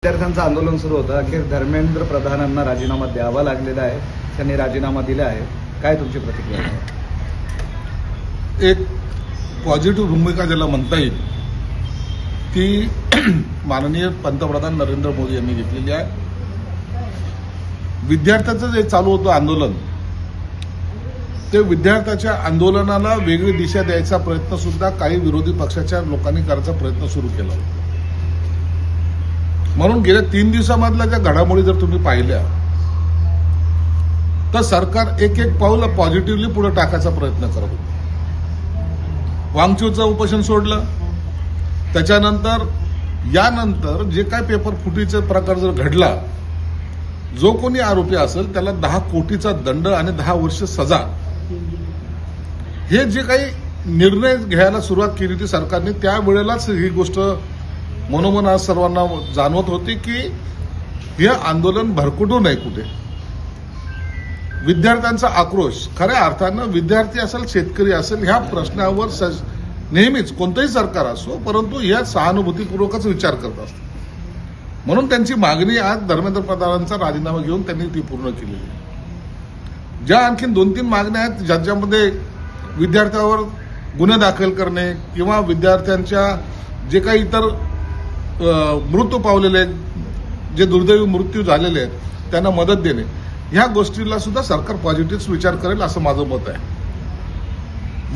विद्यार्थ्यांचं आंदोलन सुरू होतं. अखेर धर्मेंद्र प्रधानांना राजीनामा द्यावा लागलेला आहे. त्यांनी राजीनामा दिला आहे. काय तुमची प्रतिक्रिया आहे? एक पॉझिटिव्ह भूमिका ज्याला म्हणता येईल ती माननीय पंतप्रधान नरेंद्र मोदी यांनी घेतलेली आहे. विद्यार्थ्यांचं जे चालू होतं आंदोलन, ते विद्यार्थ्याच्या आंदोलनाला वेगळी दिशा द्यायचा प्रयत्न सुद्धा काही विरोधी पक्षाच्या लोकांनी करायचा प्रयत्न सुरू केला. म्हणून गेल्या 3 दिवसामधल्या ज्या घडामोडी जर तुम्ही पाहिल्या तर सरकार एक एक पाऊल पॉझिटिव्हली पुढे टाकायचा प्रयत्न करत होतं. वांगचूचं उपोषण सोडलं, त्याच्यानंतर यानंतर जे काय पेपर फुटीचा प्रकार जर घडला, जो कोणी आरोपी असेल त्याला 10 कोटीचा दंड आणि 10 वर्ष सजा, हे जे काही निर्णय घ्यायला सुरुवात केली होती सरकारने, त्यावेळेलाच ही गोष्ट मनोमन आज सर्वांना जाणवत होती की हे आंदोलन भरकटू नये कुठे. विद्यार्थ्यांचा आक्रोश, खऱ्या अर्थानं विद्यार्थी असेल शेतकरी असेल, ह्या प्रश्नावर नेहमीच कोणतंही सरकार असो, परंतु या सहानुभूतीपूर्वकच विचार करत असतो. म्हणून त्यांची मागणी आज धर्मेंद्र प्रधानांचा राजीनामा घेऊन त्यांनी ती पूर्ण केलेली आहे. ज्या आणखीन 2-3 मागण्या आहेत ज्याच्यामध्ये विद्यार्थ्यावर गुन्हे दाखल करणे किंवा विद्यार्थ्यांच्या जे काही इतर मृत्यू पावलेले आहेत, जे दुर्दैवी मृत्यू झालेले आहेत, त्यांना मदत देणे, ह्या गोष्टीला सुद्धा सरकार पॉझिटिव्ह विचार करेल असं माझं मत आहे.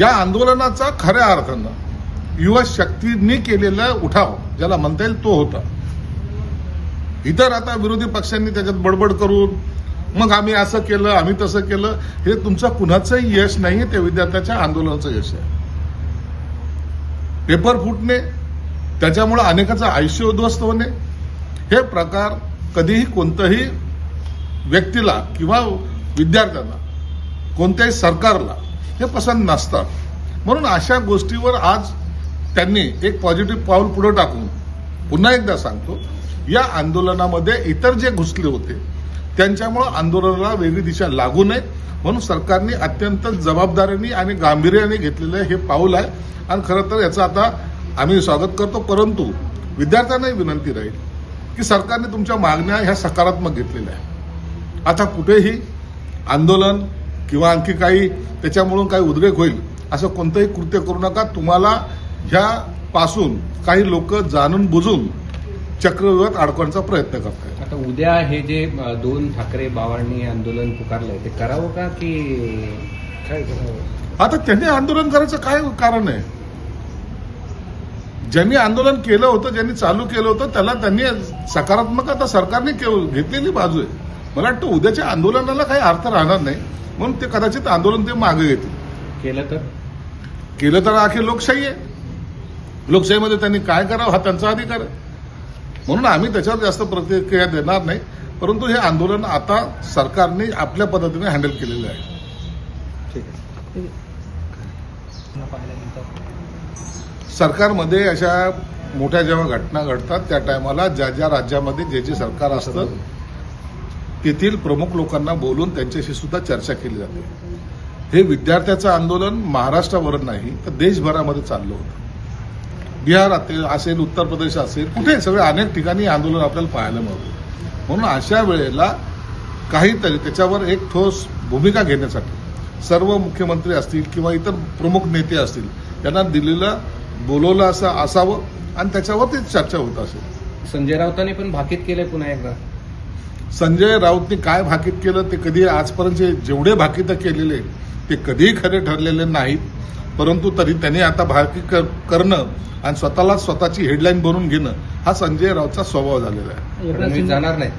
या आंदोलनाचा खऱ्या अर्थानं युवा शक्तींनी केलेला उठाव ज्याला म्हणता येईल तो होता. इतर आता विरोधी पक्षांनी त्याच्यात बडबड करून मग आम्ही असं केलं, आम्ही तसं केलं, हे तुमचं कुणाचंही यश नाहीये, ते विद्यार्थ्याच्या आंदोलनाचं यश आहे. पेपर फुटणे, त्याच्यामुळे अनेकाचं आयुष्य उद्ध्वस्त होणे, हे प्रकार कधीही कोणत्याही व्यक्तीला किंवा विद्यार्थ्यांना, कोणत्याही सरकारला हे पसंत नसतात. म्हणून अशा गोष्टीवर आज त्यांनी एक पॉझिटिव्ह पाऊल पुढे टाकून, पुन्हा एकदा सांगतो, या आंदोलनामध्ये इतर जे घुसले होते त्यांच्यामुळे आंदोलनाला वेगळी दिशा लागू नये म्हणून सरकारने अत्यंत जबाबदारीने आणि गांभीर्याने घेतलेलं हे पाऊल आहे. आणि खरं तर याचं आता आम्ही स्वागत करतो. परंतु विद्यार्थ्यांनाही विनंती राहील की सरकारने तुमच्या मागण्या ह्या सकारात्मक घेतलेल्या आहेत. आता कुठेही आंदोलन किंवा आणखी काही त्याच्यामुळून काही उद्रेक होईल असं कोणतंही कृत्य करू नका. तुम्हाला ह्यापासून काही लोक जाणून बुजून चक्रव्यूहात अडकवण्याचा प्रयत्न करतात. आता उद्या हे जे 2 ठाकरे बावांनी आंदोलन पुकारलंय ते करावं का की काय करावं? आता त्यांनी आंदोलन करायचं काय कारण आहे? ज्यांनी आंदोलन केलं होतं, ज्यांनी चालू केलं होतं, त्याला त्यांनी सकारात्मक आता सरकारने घेतलेली बाजू आहे. मला वाटतं उद्याच्या आंदोलनाला काही अर्थ राहणार नाही, म्हणून ते कदाचित आंदोलन ते मागे घेतील. केलं तर अखेर लोकशाही आहे. लोकशाहीमध्ये त्यांनी काय करावं हा त्यांचा अधिकार आहे. म्हणून आम्ही त्याच्यावर जास्त प्रतिक्रिया देणार नाही. परंतु हे आंदोलन आता सरकारने आपल्या पद्धतीने हँडल केलेलं आहे. ठीक आहे. सरकारमध्ये अशा मोठ्या जेव्हा घटना घडतात त्या टायमाला ज्या ज्या राज्यामध्ये जे जे सरकार असतं तेथील प्रमुख लोकांना बोलून त्यांच्याशी सुद्धा चर्चा केली जाते. हे विद्यार्थ्याचं आंदोलन महाराष्ट्रावर नाही तर देशभरामध्ये चाललं होतं. बिहार असेल, उत्तर प्रदेश असेल, कुठे सगळे अनेक ठिकाणी आंदोलन आपल्याला पाहायला मिळतं. म्हणून अशा वेळेला काहीतरी त्याच्यावर एक ठोस भूमिका घेण्यासाठी सर्व मुख्यमंत्री असतील किंवा इतर प्रमुख नेते असतील त्यांना दिलेलं बोलवलं असं असावं आणि त्याच्यावर ती चर्चा होत असेल. संजय राऊतांनी पण भाकीत केलंय पुन्हा एकदा. संजय राऊतनी काय भाकीत केलं ते कधी आजपर्यंत जेवढे भाकीत केलेले ते कधीही खरे ठरलेले नाहीत. परंतु तरी त्यांनी आता भाकीत करणं आणि स्वतःची हेडलाईन बनवून घेणं हा संजय राऊतचा स्वभाव झालेला आहे. जाणार नाही.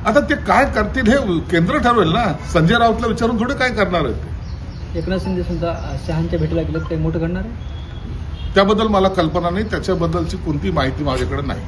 आता ते काय करतील हे केंद्र ठरवेल ना. संजय राऊतला विचारून थोडे काय करणार आहे ते. एकनाथ शिंदे समजा शहांच्या भेटीला गेलं काही मोठं घडणार आहे? त्याबद्दल मला कल्पना नाही, त्याच्याबद्दलची कोणती माहिती माझ्याकडे नाही.